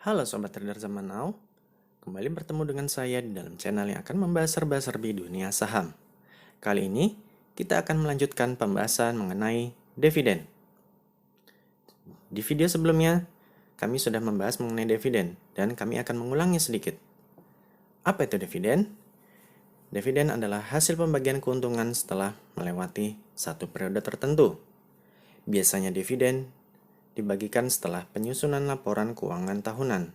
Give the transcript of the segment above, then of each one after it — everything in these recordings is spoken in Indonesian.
Halo Sobat Trader Zaman Now, kembali bertemu dengan saya di dalam channel yang akan membahas serba-serbi dunia saham. Kali ini, kita akan melanjutkan pembahasan mengenai dividen. Di video sebelumnya, kami sudah membahas mengenai dividen, dan kami akan mengulangnya sedikit. Apa itu dividen? Dividen adalah hasil pembagian keuntungan setelah melewati satu periode tertentu. Biasanya dividen dibagikan setelah penyusunan laporan keuangan tahunan.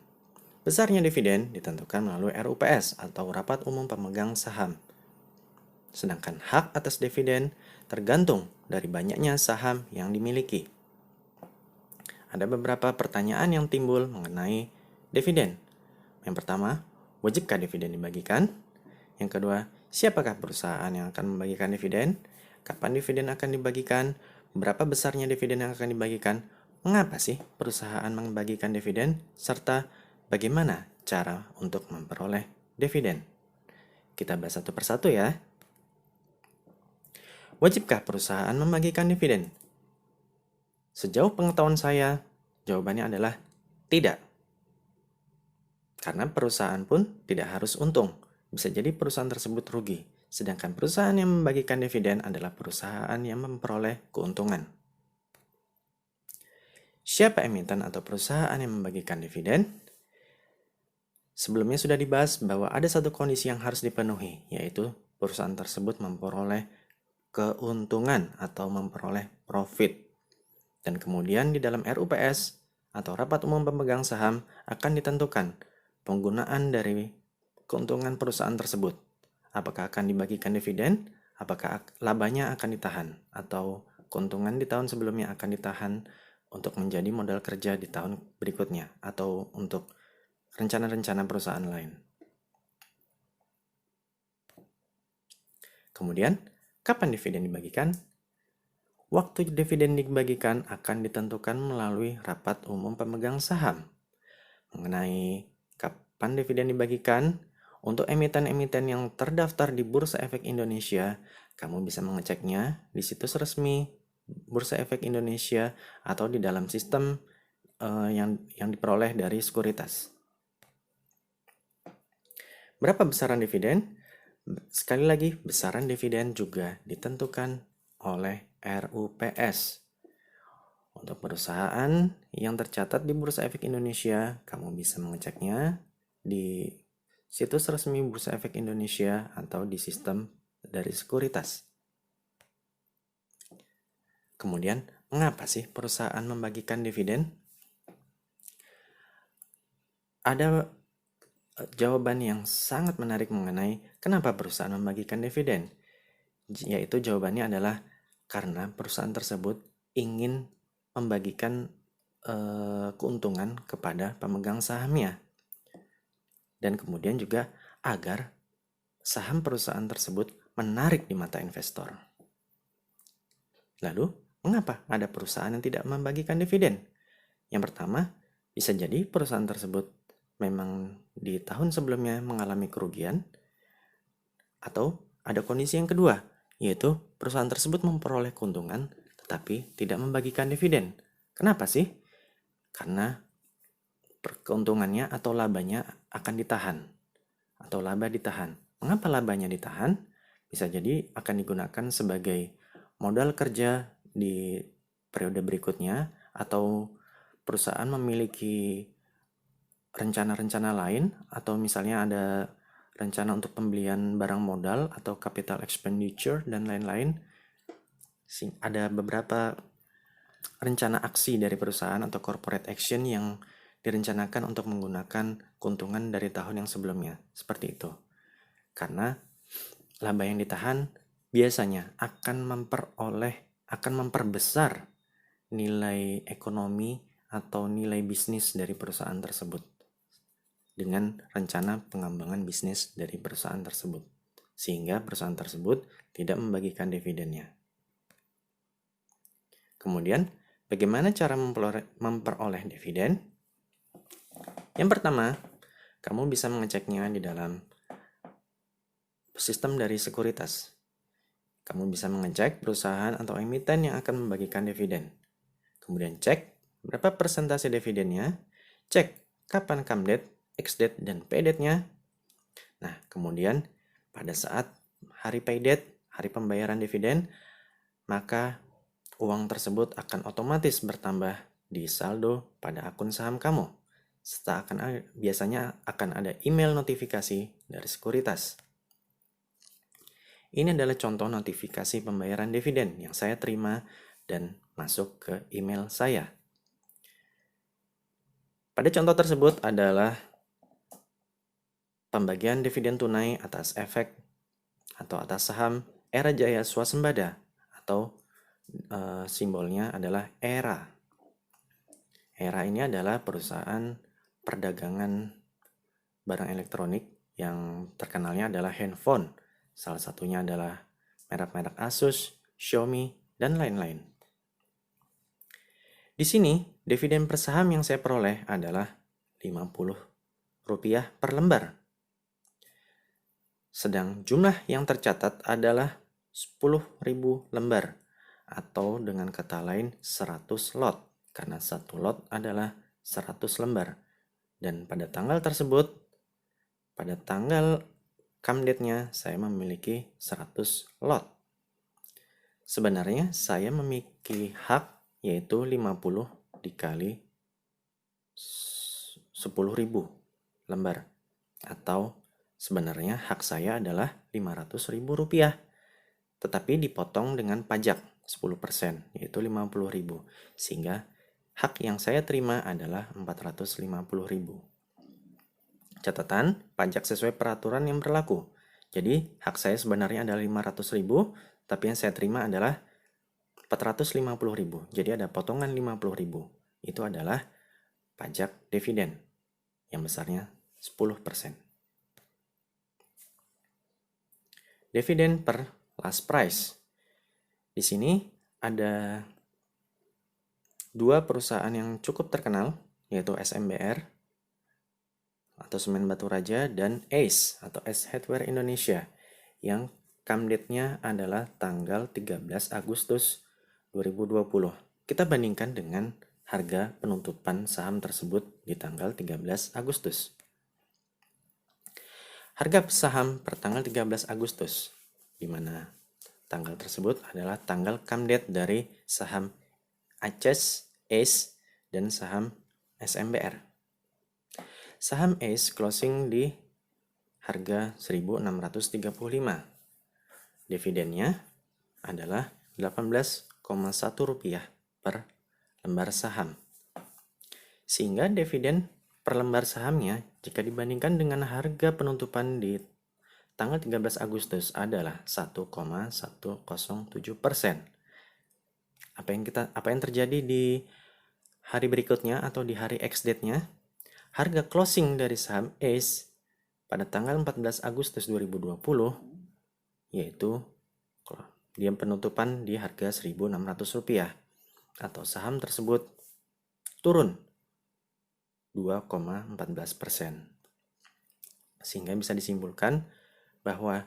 Besarnya dividen ditentukan melalui RUPS atau Rapat Umum Pemegang Saham. Sedangkan hak atas dividen tergantung dari banyaknya saham yang dimiliki. Ada beberapa pertanyaan yang timbul mengenai dividen. Yang pertama, wajibkah dividen dibagikan? Yang kedua, siapakah perusahaan yang akan membagikan dividen? Kapan dividen akan dibagikan? Berapa besarnya dividen yang akan dibagikan? Mengapa sih perusahaan membagikan dividen? Serta bagaimana cara untuk memperoleh dividen? Kita bahas satu persatu ya. Wajibkah perusahaan membagikan dividen? Sejauh pengetahuan saya, jawabannya adalah tidak. Karena perusahaan pun tidak harus untung. Bisa jadi perusahaan tersebut rugi. Sedangkan perusahaan yang membagikan dividen adalah perusahaan yang memperoleh keuntungan. Siapa emiten atau perusahaan yang membagikan dividen? Sebelumnya sudah dibahas bahwa ada satu kondisi yang harus dipenuhi, yaitu perusahaan tersebut memperoleh keuntungan atau memperoleh profit. Dan kemudian di dalam RUPS atau Rapat Umum Pemegang Saham akan ditentukan penggunaan dari keuntungan perusahaan tersebut. Apakah akan dibagikan dividen, apakah labanya akan ditahan, atau keuntungan di tahun sebelumnya akan ditahan untuk menjadi modal kerja di tahun berikutnya, atau untuk rencana-rencana perusahaan lain. Kemudian, kapan dividen dibagikan? Waktu dividen dibagikan akan ditentukan melalui Rapat Umum Pemegang Saham. Mengenai kapan dividen dibagikan, untuk emiten-emiten yang terdaftar di Bursa Efek Indonesia, kamu bisa mengeceknya di situs resmi Bursa Efek Indonesia atau di dalam sistem yang diperoleh dari sekuritas. Berapa besaran dividen? Sekali lagi, besaran dividen juga ditentukan oleh RUPS. Untuk perusahaan yang tercatat di Bursa Efek Indonesia, kamu bisa mengeceknya di situs resmi Bursa Efek Indonesia atau di sistem dari sekuritas. Kemudian, mengapa sih perusahaan membagikan dividen? Ada jawaban yang sangat menarik mengenai kenapa perusahaan membagikan dividen. Yaitu jawabannya adalah karena perusahaan tersebut ingin membagikan keuntungan kepada pemegang sahamnya. Dan kemudian juga agar saham perusahaan tersebut menarik di mata investor. Lalu, mengapa ada perusahaan yang tidak membagikan dividen? Yang pertama, bisa jadi perusahaan tersebut memang di tahun sebelumnya mengalami kerugian, atau ada kondisi yang kedua, yaitu perusahaan tersebut memperoleh keuntungan tetapi tidak membagikan dividen. Kenapa sih? Karena keuntungannya atau labanya akan ditahan, atau laba ditahan. Mengapa labanya ditahan? Bisa jadi akan digunakan sebagai modal kerja di periode berikutnya, atau perusahaan memiliki rencana-rencana lain, atau misalnya ada rencana untuk pembelian barang modal atau capital expenditure dan lain-lain. Ada beberapa rencana aksi dari perusahaan atau corporate action yang direncanakan untuk menggunakan keuntungan dari tahun yang sebelumnya. Seperti itu. Karena laba yang ditahan biasanya akan memperbesar nilai ekonomi atau nilai bisnis dari perusahaan tersebut dengan rencana pengembangan bisnis dari perusahaan tersebut, sehingga perusahaan tersebut tidak membagikan dividennya. Kemudian, bagaimana cara memperoleh dividen? Yang pertama, kamu bisa mengeceknya di dalam sistem dari sekuritas. Kamu bisa mengecek perusahaan atau emiten yang akan membagikan dividen. Kemudian cek berapa persentase dividennya, cek kapan CAM-date, ex-date, dan pay-date-nya. Nah, kemudian pada saat hari pay-date, hari pembayaran dividen, maka uang tersebut akan otomatis bertambah di saldo pada akun saham kamu. Serta biasanya akan ada email notifikasi dari sekuritas. Ini adalah contoh notifikasi pembayaran dividen yang saya terima dan masuk ke email saya. Pada contoh tersebut adalah pembagian dividen tunai atas efek atau atas saham Era Jaya Swasembada atau simbolnya adalah ERA. ERA ini adalah perusahaan perdagangan barang elektronik yang terkenalnya adalah handphone. Salah satunya adalah merek-merek Asus, Xiaomi, dan lain-lain. Di sini, dividen per saham yang saya peroleh adalah Rp50 per lembar. Sedang jumlah yang tercatat adalah 10.000 lembar atau dengan kata lain 100 lot karena satu lot adalah 100 lembar. Dan pada tanggal tersebut, pada tanggal CAM-date-nya saya memiliki 100 lot. Sebenarnya saya memiliki hak yaitu 50 dikali 10.000 lembar atau sebenarnya hak saya adalah Rp500.000, tetapi dipotong dengan pajak 10%, yaitu 50.000, sehingga hak yang saya terima adalah 450.000. Catatan, pajak sesuai peraturan yang berlaku. Jadi, hak saya sebenarnya adalah 500.000, tapi yang saya terima adalah 450.000. Jadi ada potongan 50.000. Itu adalah pajak dividen yang besarnya 10%. Dividen per last price. Di sini ada dua perusahaan yang cukup terkenal, yaitu SMBR atau Semen Batu Raja dan ACE atau ACE Hardware Indonesia yang CAM-date-nya adalah tanggal 13 Agustus 2020. Kita bandingkan dengan harga penutupan saham tersebut di tanggal 13 Agustus. Harga saham per tanggal 13 Agustus, di mana tanggal tersebut adalah tanggal CAM-date dari saham ACES, ACE, dan saham SMBR. Saham ACE closing di harga 1.635. Dividennya adalah Rp18,1 per lembar saham. Sehingga dividen per lembar sahamnya jika dibandingkan dengan harga penutupan di tanggal 13 Agustus adalah 1,107%. Apa yang terjadi di hari berikutnya atau di hari ex-date-nya? Harga closing dari saham ACE pada tanggal 14 Agustus 2020 yaitu dia penutupan di harga Rp1.600 atau saham tersebut turun 2,14%. Sehingga bisa disimpulkan bahwa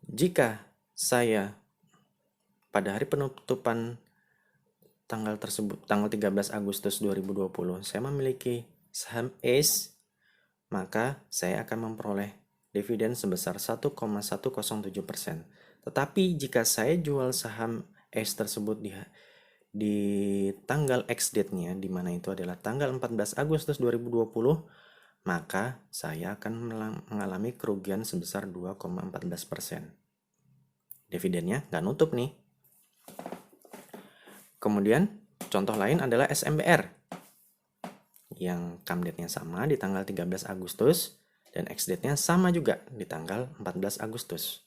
jika saya pada hari penutupan tanggal tersebut, tanggal 13 Agustus 2020, saya memiliki saham ACE, maka saya akan memperoleh dividen sebesar 1,107%. Tetapi jika saya jual saham ACE tersebut di tanggal ex-date-nya, di mana itu adalah tanggal 14 Agustus 2020, maka saya akan mengalami kerugian sebesar 2,14%. Dividennya nggak nutup nih. Kemudian, contoh lain adalah SMBR, yang CAM-date-nya sama di tanggal 13 Agustus, dan ex-date-nya sama juga di tanggal 14 Agustus.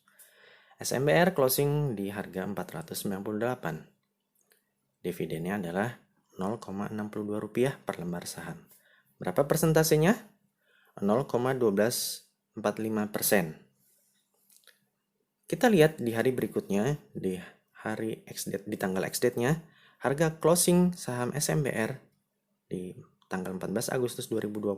SMBR closing di harga Rp498. Dividennya adalah Rp0,62 per lembar saham. Berapa persentasenya? 0,1245%. Kita lihat di hari berikutnya, di hari ex-date, di tanggal ex-date-nya, harga closing saham SMBR di tanggal 14 Agustus 2020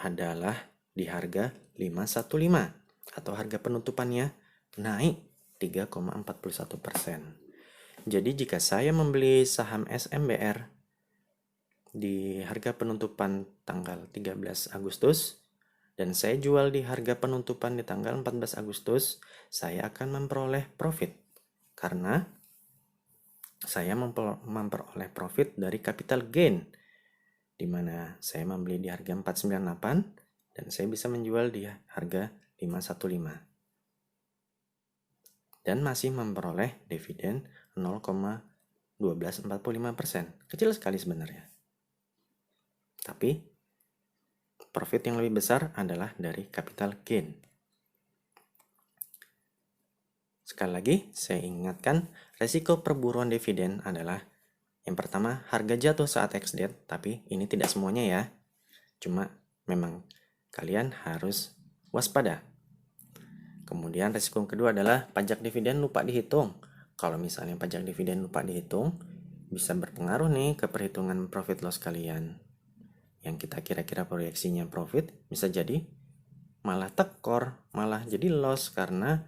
adalah di harga 515 atau harga penutupannya naik 3,41%. Jadi jika saya membeli saham SMBR di harga penutupan tanggal 13 Agustus dan saya jual di harga penutupan di tanggal 14 Agustus, saya akan memperoleh profit karena saya memperoleh profit dari capital gain, di mana saya membeli di harga 498 dan saya bisa menjual di harga 515 dan masih memperoleh dividen 0,1245%. Kecil sekali sebenarnya. Tapi profit yang lebih besar adalah dari capital gain. Sekali lagi, saya ingatkan, resiko perburuan dividen adalah yang pertama, harga jatuh saat ex-date, tapi ini tidak semuanya ya. Cuma memang kalian harus waspada. Kemudian resiko kedua adalah pajak dividen lupa dihitung. Kalau misalnya pajak dividen lupa dihitung, bisa berpengaruh nih ke perhitungan profit loss kalian. Yang kita kira-kira proyeksinya profit bisa jadi malah tekor, malah jadi loss karena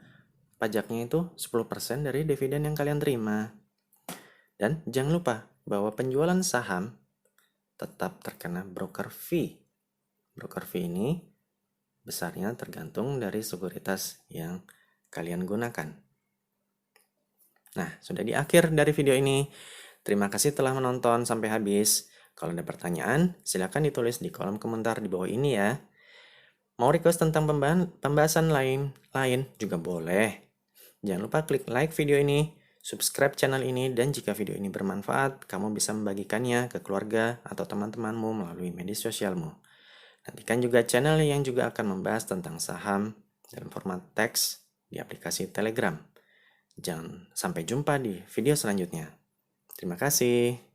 pajaknya itu 10% dari dividen yang kalian terima. Dan jangan lupa bahwa penjualan saham tetap terkena broker fee. Broker fee ini besarnya tergantung dari sekuritas yang kalian gunakan. Nah, sudah di akhir dari video ini. Terima kasih telah menonton sampai habis. Kalau ada pertanyaan, silakan ditulis di kolom komentar di bawah ini ya. Mau request tentang pembahasan lain juga boleh. Jangan lupa klik like video ini, subscribe channel ini, dan jika video ini bermanfaat, kamu bisa membagikannya ke keluarga atau teman-temanmu melalui media sosialmu. Nantikan juga channel yang juga akan membahas tentang saham dalam format teks di aplikasi Telegram. Sampai jumpa di video selanjutnya. Terima kasih.